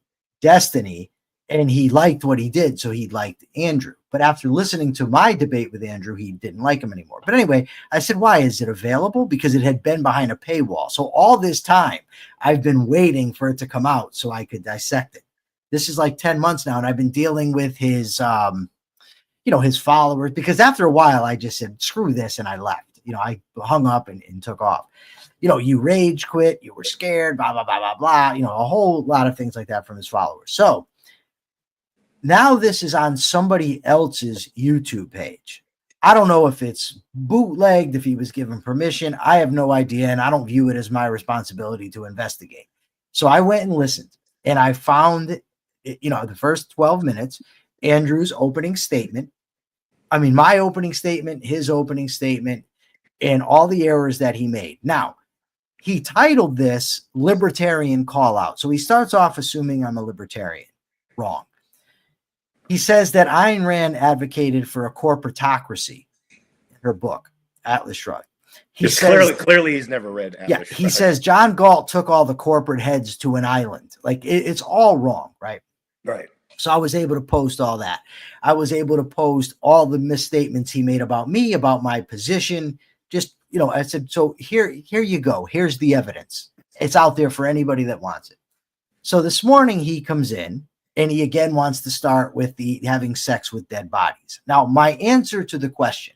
Destiny, and he liked what he did. So he liked Andrew. But after listening to my debate with Andrew, he didn't like him anymore. But anyway, I said, why? Is it available? Because it had been behind a paywall. So all this time, I've been waiting for it to come out so I could dissect it. This is like 10 months now, and I've been dealing with his, his followers, because after a while, I just said, screw this, and I left. I hung up and took off. You rage quit, you were scared, blah, blah, blah, blah, blah, a whole lot of things like that from his followers. So now this is on somebody else's YouTube page. I don't know if it's bootlegged, if he was given permission. I have no idea, and I don't view it as my responsibility to investigate. So I went and listened, and I found, the first 12 minutes, Andrew's opening statement. I mean, my opening statement, his opening statement, and all the errors that he made. Now, he titled this Libertarian Call Out. So he starts off assuming I'm a libertarian. Wrong. He says that Ayn Rand advocated for a corporatocracy in her book, Atlas Shrugged. He says, clearly he's never read Atlas Shrugged. He says John Galt took all the corporate heads to an island. Like, it's all wrong, right? Right. So I was able to post all that. I was able to post all the misstatements he made about me, about my position. Just, I said, so here you go. Here's the evidence. It's out there for anybody that wants it. So this morning he comes in, and he again wants to start with the having sex with dead bodies. Now, my answer to the question,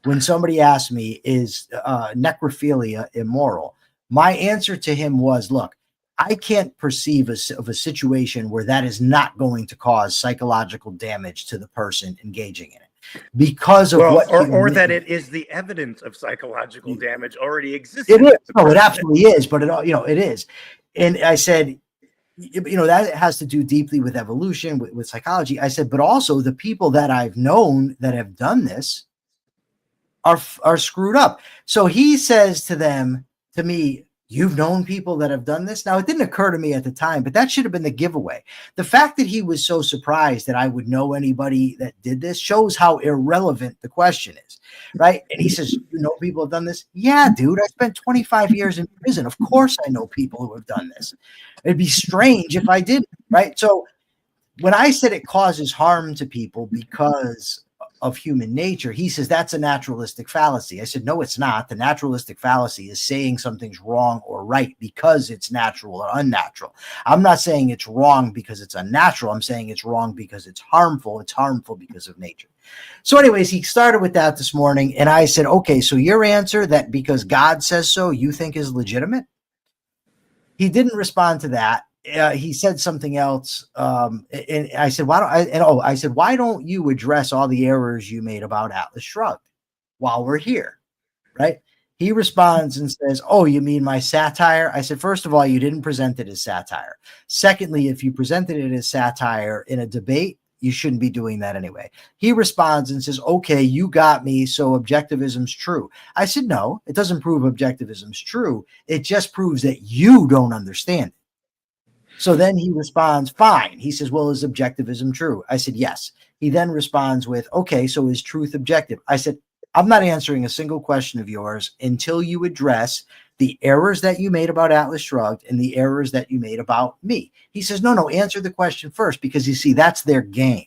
when somebody asked me, is necrophilia immoral? My answer to him was, look, I can't perceive of a situation where that is not going to cause psychological damage to the person engaging in it, because of or that it is the evidence of psychological damage already existing. It is. No, it absolutely is. But it is. And I said, that has to do deeply with evolution, with psychology. I said, but also the people that I've known that have done this are screwed up. So he says to me, you've known people that have done this? Now, it didn't occur to me at the time, but that should have been the giveaway. The fact that he was so surprised that I would know anybody that did this shows how irrelevant the question is, right? And he says, you know people have done this? Yeah, dude, I spent 25 years in prison. Of course I know people who have done this. It'd be strange if I didn't, right? So when I said it causes harm to people because of human nature, he says that's a naturalistic fallacy. I said, no, it's not. The naturalistic fallacy is saying something's wrong or right because it's natural or unnatural. I'm not saying it's wrong because it's unnatural. I'm saying it's wrong because it's harmful. It's harmful because of nature. So anyways, he started with that this morning, and I said, okay, so your answer that because God says so, you think is legitimate? He didn't respond to that. He said something else, and I said, why don't you address all the errors you made about Atlas Shrugged while we're here, right? He responds and says, oh, you mean my satire? I said, first of all, you didn't present it as satire. Secondly, if you presented it as satire in a debate, you shouldn't be doing that anyway. He responds and says, okay, you got me. So objectivism's true. I said, no, it doesn't prove objectivism's true. It just proves that you don't understand it. So then he responds, fine. He says, well, is objectivism true? I said, yes. He then responds with, okay, so is truth objective? I said, I'm not answering a single question of yours until you address the errors that you made about Atlas Shrugged and the errors that you made about me. He says, no, answer the question first, because you see, that's their game.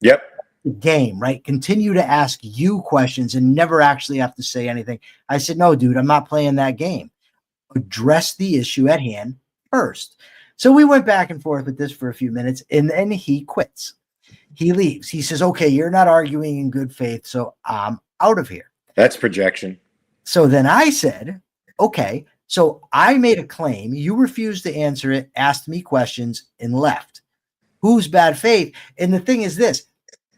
Yep. The game, right? Continue to ask you questions and never actually have to say anything. I said, no, dude, I'm not playing that game. Address the issue at hand first. So we went back and forth with this for a few minutes, and then he quits. He leaves. He says, okay, you're not arguing in good faith, so I'm out of here. That's projection. So then I said, okay, so I made a claim. You refused to answer it, asked me questions, and left. Who's bad faith? And the thing is this.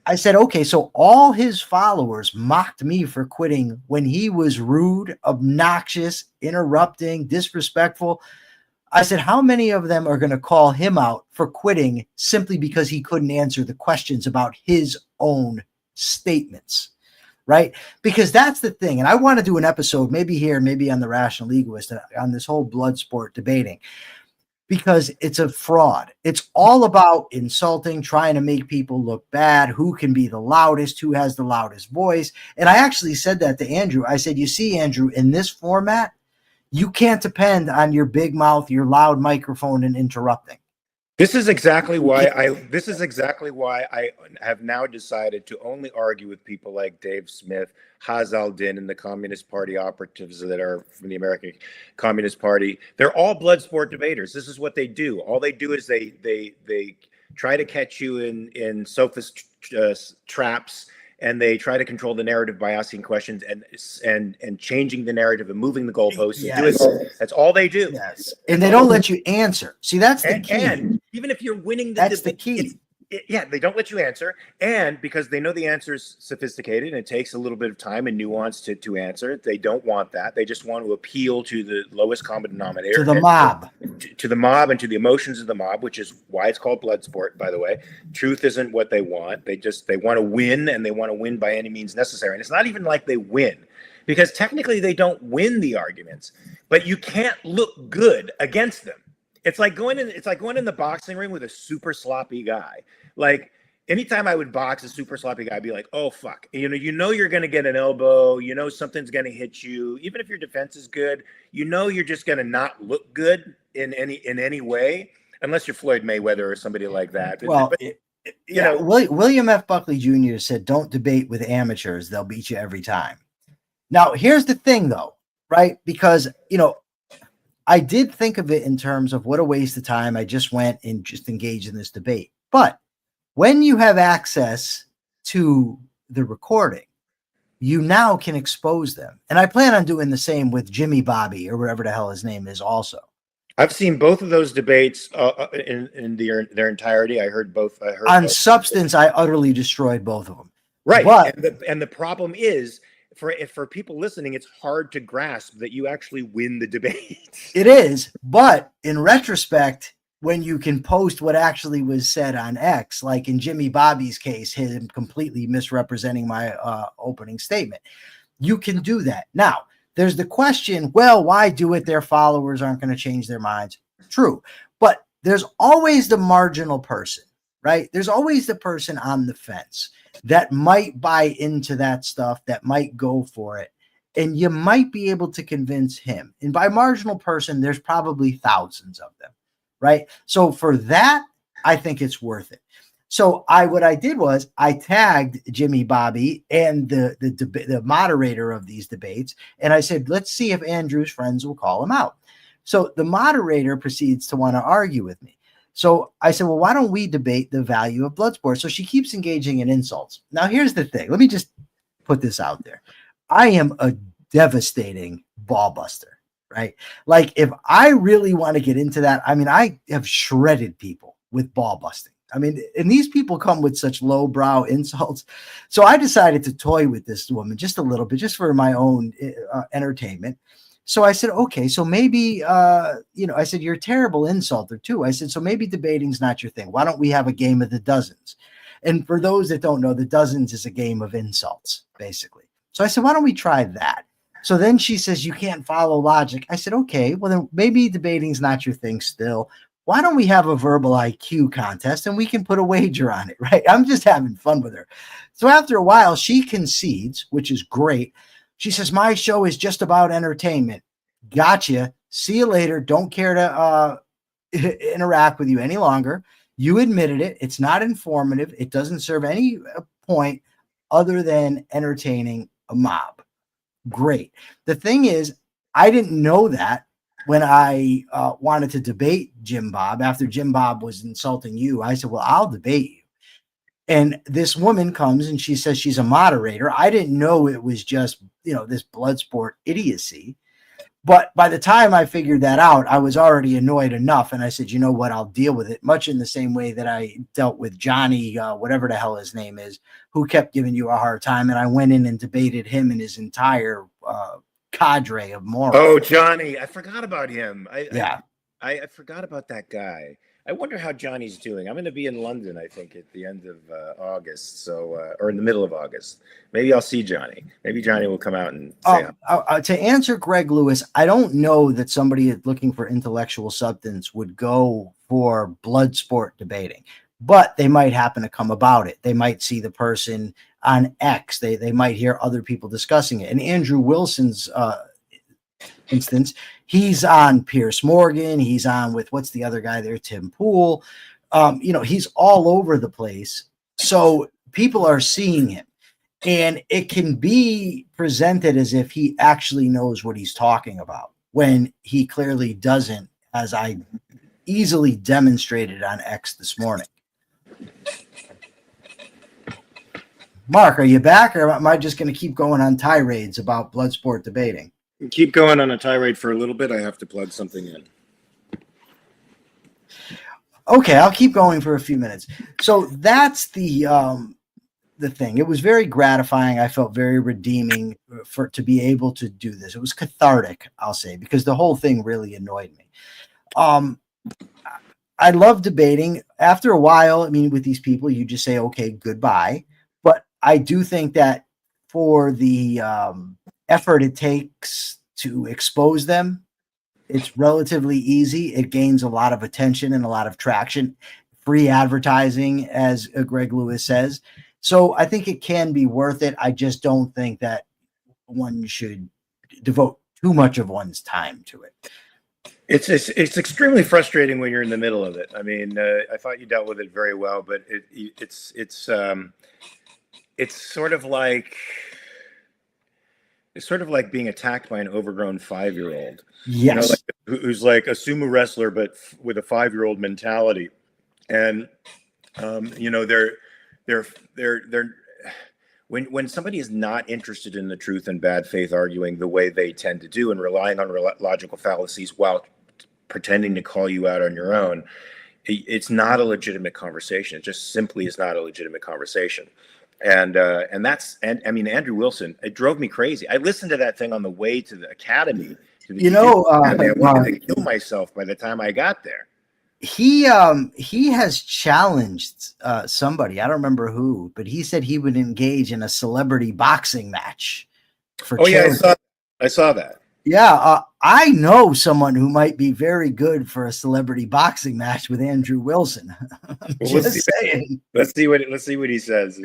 I said, okay, so all his followers mocked me for quitting when he was rude, obnoxious, interrupting, disrespectful. I said, how many of them are going to call him out for quitting simply because he couldn't answer the questions about his own statements, right? Because that's the thing. And I want to do an episode, maybe here, maybe on the Rational Egoist, on this whole blood sport debating, because it's a fraud. It's all about insulting, trying to make people look bad, who can be the loudest, who has the loudest voice. And I actually said that to Andrew. I said, you see, Andrew, in this format, you can't depend on your big mouth, your loud microphone, and interrupting. This is exactly why I have now decided to only argue with people like Dave Smith, Haz al-Din, and the Communist Party operatives that are from the American Communist Party. They're all blood sport debaters. This is what they do. All they do is they try to catch you in sophist traps, and they try to control the narrative by asking questions and changing the narrative and moving the goalposts. Yes. That's all they do. Yes. And they don't let you answer. See, that's the key. And even if you're winning that's the key. They don't let you answer. And because they know the answer is sophisticated and it takes a little bit of time and nuance to answer it, they don't want that. They just want to appeal to the lowest common denominator. To the mob. To the mob and to the emotions of the mob, which is why it's called blood sport, by the way. Truth isn't what they want. They want to win, and they want to win by any means necessary. And it's not even like they win, because technically they don't win the arguments, but you can't look good against them. It's like going in the boxing ring with a super sloppy guy. Like, anytime I would box a super sloppy guy, I'd be like, oh, fuck. You know you're going to get an elbow. You know something's going to hit you. Even if your defense is good, you know you're just going to not look good in any way, unless you're Floyd Mayweather or somebody like that. Well, but, William F. Buckley Jr. said, don't debate with amateurs. They'll beat you every time. Now, here's the thing, though, right? Because, I did think of it in terms of what a waste of time. I just went and just engaged in this debate. But when you have access to the recording, you now can expose them. And I plan on doing the same with Jimmy Bobby, or whatever the hell his name is also. I've seen both of those debates in their entirety. I heard both. On substance, I utterly destroyed both of them. Right. But, and the problem is, for people listening, it's hard to grasp that you actually win the debate. It is. But in retrospect, when you can post what actually was said on X, like in Jimmy Bobby's case, him completely misrepresenting my opening statement, you can do that. Now, there's the question, well, why do it? Their followers aren't going to change their minds. True. But there's always the marginal person, right? There's always the person on the fence that might buy into that stuff, that might go for it. And you might be able to convince him. And by marginal person, there's probably thousands of them. Right. So for that, I think it's worth it. So what I did was I tagged Jimmy Bobby and the moderator of these debates. And I said, let's see if Andrew's friends will call him out. So the moderator proceeds to want to argue with me. So I said, well, why don't we debate the value of blood sport? So she keeps engaging in insults. Now, here's the thing. Let me just put this out there. I am a devastating ball buster. Right? Like, if I really want to get into that, I mean, I have shredded people with ball busting. I mean, and these people come with such lowbrow insults. So I decided to toy with this woman just a little bit, just for my own entertainment. So I said, okay, so maybe, I said, you're a terrible insulter too. I said, so maybe debating's not your thing. Why don't we have a game of the dozens? And for those that don't know, the dozens is a game of insults, basically. So I said, why don't we try that? So then she says, you can't follow logic. I said, okay, well, then maybe debating's not your thing still. Why don't we have a verbal IQ contest and we can put a wager on it, right? I'm just having fun with her. So after a while, she concedes, which is great. She says, my show is just about entertainment. Gotcha. See you later. Don't care to interact with you any longer. You admitted it. It's not informative. It doesn't serve any point other than entertaining a mob. Great. The thing is, I didn't know that when I wanted to debate Jim Bob. After Jim Bob was insulting you, I said, well, I'll debate you. And this woman comes and she says she's a moderator. I didn't know it was just, this blood sport idiocy. But by the time I figured that out, I was already annoyed enough. And I said, you know what, I'll deal with it, much in the same way that I dealt with Johnny, whatever the hell his name is, who kept giving you a hard time. And I went in and debated him and his entire cadre of morons. Oh, Johnny. I forgot about him. Yeah. I forgot about that guy. I wonder how Johnny's doing. I'm going to be in London, I think, at the end of August, or in the middle of August. Maybe I'll see Johnny. Maybe Johnny will come out and say to answer Greg Lewis, I don't know that somebody looking for intellectual substance would go for blood sport debating, but they might happen to come about it. They might see the person on X. They might hear other people discussing it. And Andrew Wilson's instance, he's on Pierce Morgan. He's on with, what's the other guy there? Tim Pool. He's all over the place. So people are seeing him, and it can be presented as if he actually knows what he's talking about when he clearly doesn't, as I easily demonstrated on X this morning. Mark, are you back, or am I just going to keep going on tirades about blood sport debating? Keep going on a tirade for a little bit. I have to plug something in. Okay, I'll keep going for a few minutes. So that's the thing. It was very gratifying. I felt very redeeming to be able to do this. It was cathartic, I'll say, because the whole thing really annoyed me. I love debating. After a while, with these people, you just say, okay, goodbye. But I do think that for the effort it takes to expose them, it's relatively easy. It gains a lot of attention and a lot of traction. Free advertising, as Greg Lewis says. So I think it can be worth it. I just don't think that one should devote too much of one's time to it. It's extremely frustrating when you're in the middle of it. I thought you dealt with it very well, but it's sort of like being attacked by an overgrown 5-year-old. Yes, who's like a sumo wrestler but with a 5-year-old mentality, and they're when somebody is not interested in the truth and bad faith arguing the way they tend to do and relying on logical fallacies while pretending to call you out on your own, it's not a legitimate conversation. It just simply is not a legitimate conversation. And Andrew Wilson, it drove me crazy. I listened to that thing on the way to the academy. I wanted to kill myself by the time I got there. He has challenged somebody. I don't remember who, but he said he would engage in a celebrity boxing match for charity. Yeah, I saw that. Yeah, I know someone who might be very good for a celebrity boxing match with Andrew Wilson. Just saying. Let's see what he says.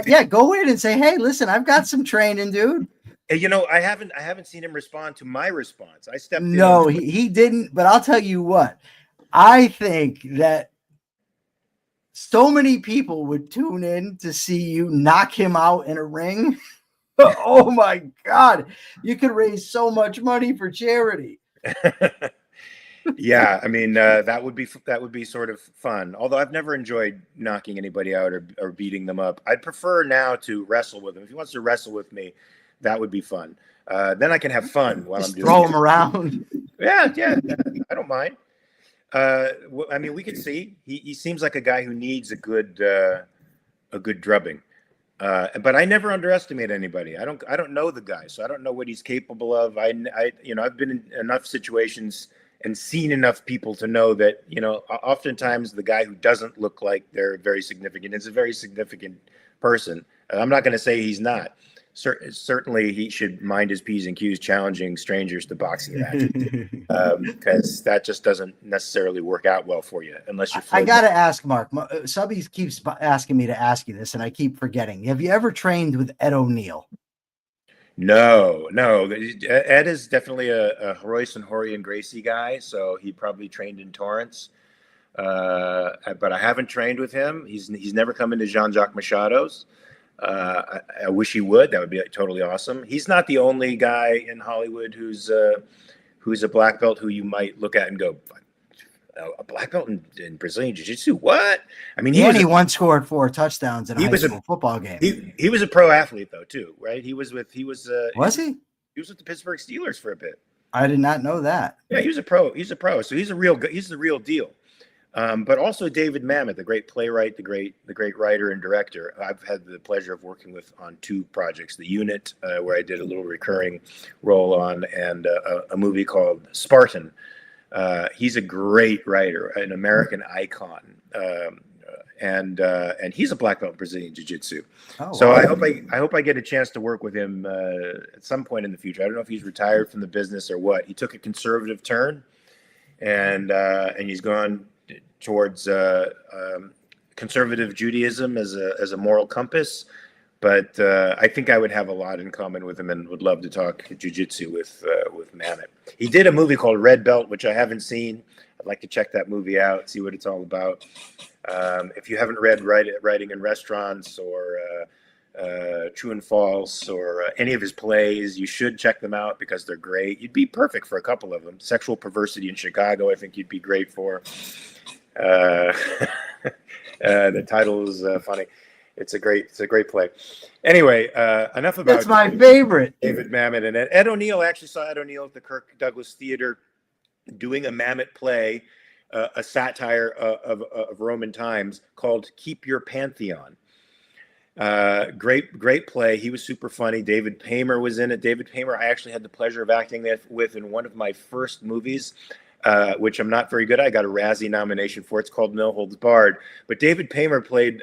Yeah, go in and say, hey, listen, I've got some training, dude. Hey, I haven't seen him respond to my response. I stepped in. No, he didn't. But I'll tell you what, I think that so many people would tune in to see you knock him out in a ring. Oh my God, you could raise so much money for charity. Yeah, that would be sort of fun. Although I've never enjoyed knocking anybody out or beating them up. I'd prefer now to wrestle with him. If he wants to wrestle with me, that would be fun. Then I can have fun while I'm doing throw him around. Yeah, I don't mind. We can see he seems like a guy who needs a good drubbing. But I never underestimate anybody. I don't know the guy, so I don't know what he's capable of. I've been in enough situations and seen enough people to know that, oftentimes the guy who doesn't look like they're very significant is a very significant person. I'm not going to say he's not. Certainly, he should mind his P's and Q's challenging strangers to boxing matches, because that just doesn't necessarily work out well for you unless you're. I got to ask, Mark. Subby keeps asking me to ask you this, and I keep forgetting. Have you ever trained with Ed O'Neill? No. Ed is definitely a Royce and Horian Gracie guy, so he probably trained in Torrance. But I haven't trained with him. He's never come into Jean-Jacques Machado's. I wish he would. That would be totally awesome. He's not the only guy in Hollywood who's a black belt who you might look at and go, a black belt in Brazilian Jiu-Jitsu? What? I mean, he once scored 4 touchdowns in a high school football game. He was a pro athlete though too, right? Was he? He was with the Pittsburgh Steelers for a bit. I did not know that. Yeah, he was a pro. He's a pro. So he's the real deal. But also David Mamet, the great playwright, the great writer and director. I've had the pleasure of working with on 2 projects: The Unit, where I did a little recurring role on, and a movie called Spartan. He's a great writer, an American icon, and he's a black belt in Brazilian Jiu-Jitsu. So wow. I hope I get a chance to work with him at some point in the future. I don't know if he's retired from the business or what. He took a conservative turn, and he's gone towards conservative Judaism as a moral compass. But I think I would have a lot in common with him, and would love to talk jiu-jitsu with Mamet. He did a movie called Red Belt, which I haven't seen. I'd like to check that movie out, see what it's all about. If you haven't read Writing in Restaurants or True and False or any of his plays, you should check them out because they're great. You'd be perfect for a couple of them. Sexual Perversity in Chicago, I think you'd be great for. The title is funny. It's a great play. Anyway, enough about. That's my favorite. David Mamet and Ed O'Neill. I actually saw Ed O'Neill at the Kirk Douglas Theater doing a Mamet play, a satire of Roman times called "Keep Your Pantheon." Great play. He was super funny. David Paymer was in it. David Paymer, I actually had the pleasure of acting with in one of my first movies. Which I'm not very good at. I got a Razzie nomination for. It's called No Holds Barred. But David Paymer played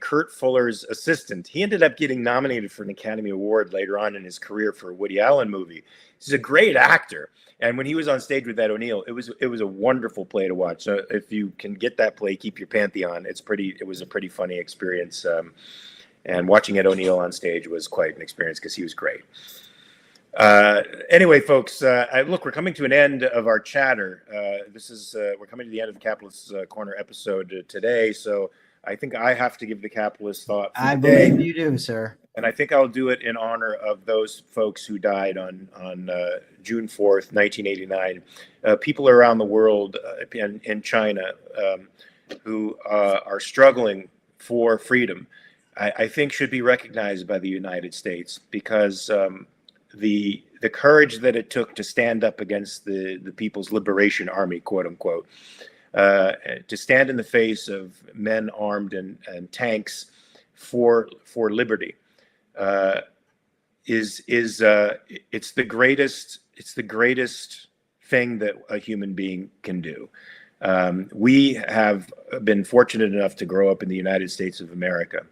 Kurt Fuller's assistant. He ended up getting nominated for an Academy Award later on in his career for a Woody Allen movie. He's a great actor. And when he was on stage with Ed O'Neill, it was a wonderful play to watch. So if you can get that play, Keep Your Pantheon. It was a pretty funny experience. And watching Ed O'Neill on stage was quite an experience because he was great. Anyway, folks, look, we're coming to an end of our chatter. We're coming to the end of the Capitalist Corner episode today. So I think I have to give the capitalist thought. I believe you do, sir. And I think I'll do it in honor of those folks who died on June 4th, 1989. People around the world, in China, who are struggling for freedom, I think should be recognized by the United States because the courage that it took to stand up against the People's Liberation Army, quote unquote, to stand in the face of men armed and tanks for liberty, it's the greatest thing that a human being can do. We have been fortunate enough to grow up in the United States of America.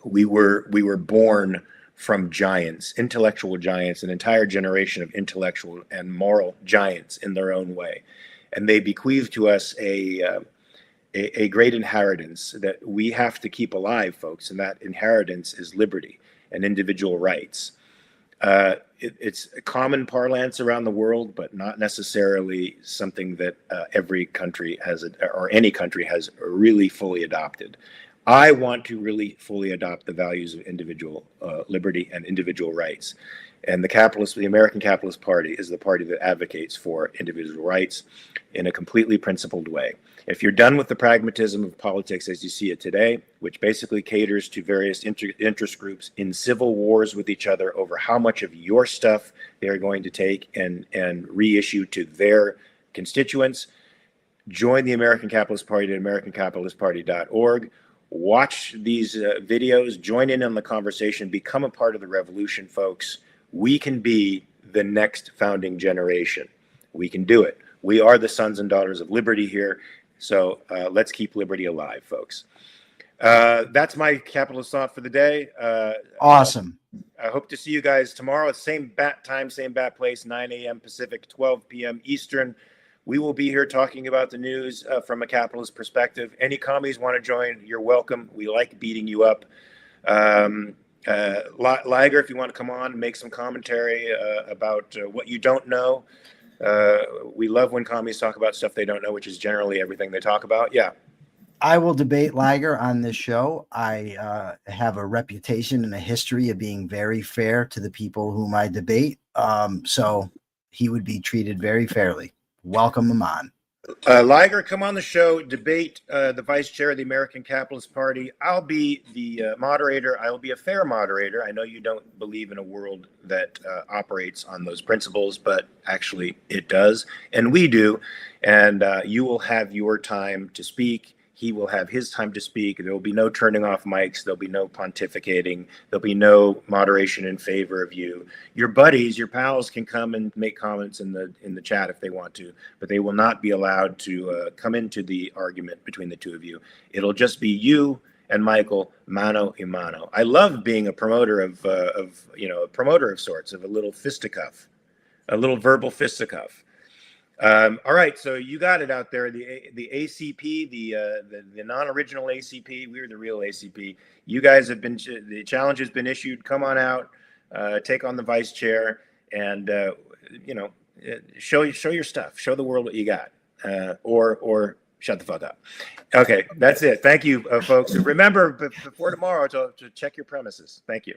We were born from giants, intellectual giants, an entire generation of intellectual and moral giants in their own way. And they bequeathed to us a great inheritance that we have to keep alive, folks. And that inheritance is liberty and individual rights. It's a common parlance around the world, but not necessarily something that every country has, or any country has really fully adopted. I want to really fully adopt the values of individual liberty and individual rights. And the American Capitalist Party is the party that advocates for individual rights in a completely principled way. If you're done with the pragmatism of politics as you see it today, which basically caters to various interest groups in civil wars with each other over how much of your stuff they're going to take and reissue to their constituents, join the American Capitalist Party at americancapitalistparty.org. Watch these videos, join in on the conversation, become a part of the revolution, folks. We can be the next founding generation. We can do it. We are the sons and daughters of liberty here. So let's keep liberty alive, folks. That's my capitalist thought for the day. Awesome. I hope to see you guys tomorrow. Same bat time, same bat place, 9 a.m. Pacific, 12 p.m. Eastern. We will be here talking about the news from a capitalist perspective. Any commies want to join, you're welcome. We like beating you up. Liger, if you want to come on and make some commentary about what you don't know. We love when commies talk about stuff they don't know, which is generally everything they talk about. Yeah. I will debate Liger on this show. I have a reputation and a history of being very fair to the people whom I debate. So he would be treated very fairly. Welcome him on. Liger, come on the show, debate the vice chair of the American Capitalist Party. I'll be the moderator. I will be a fair moderator. I know you don't believe in a world that operates on those principles, but actually it does. And we do. And you will have your time to speak. He will have his time to speak. There will be no turning off mics. There'll be no pontificating. There'll be no moderation in favor of you. Your buddies, your pals can come and make comments in the chat if they want to, but they will not be allowed to come into the argument between the two of you. It'll just be you and Michael, mano a mano. I love being a promoter of a promoter of sorts, of a little fisticuff, a little verbal fisticuff. All right, so you got it out there. The ACP, the non-original ACP. We're the real ACP. You guys have been. The challenge has been issued. Come on out, take on the vice chair, and show your stuff. Show the world what you got, or shut the fuck up. Okay, that's it. Thank you, folks. Remember before tomorrow to check your premises. Thank you.